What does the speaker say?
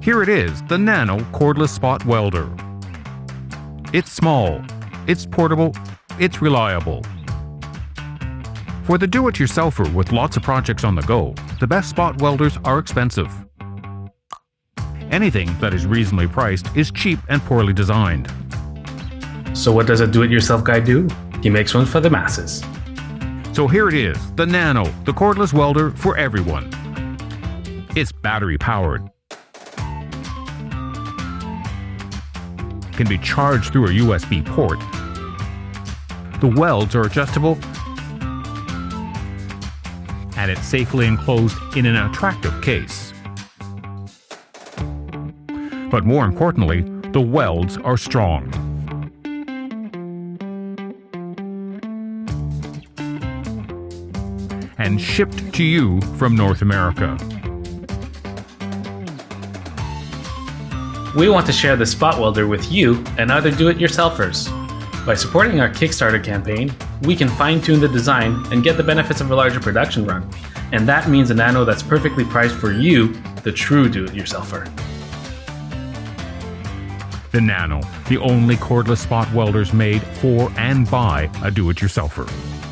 Here it is, the Nano cordless spot welder. It's small, it's portable, it's reliable. For the do-it-yourselfer with lots of projects on the go, the best spot welders are expensive. Anything that is reasonably priced is cheap and poorly designed. So what does a do-it-yourself guy do? He makes one for the masses. So here it is, the Nano, the cordless welder for everyone. It's battery-powered, can be charged through a USB port. The welds are adjustable, and it's safely enclosed in an attractive case. But more importantly, the welds are strong. And shipped to you from North America. We want to share the spot welder with you and other do-it-yourselfers. By supporting our Kickstarter campaign, we can fine-tune the design and get the benefits of a larger production run. And that means a Nano that's perfectly priced for you, the true do-it-yourselfer. The Nano, the only cordless spot welders made for and by a do-it-yourselfer.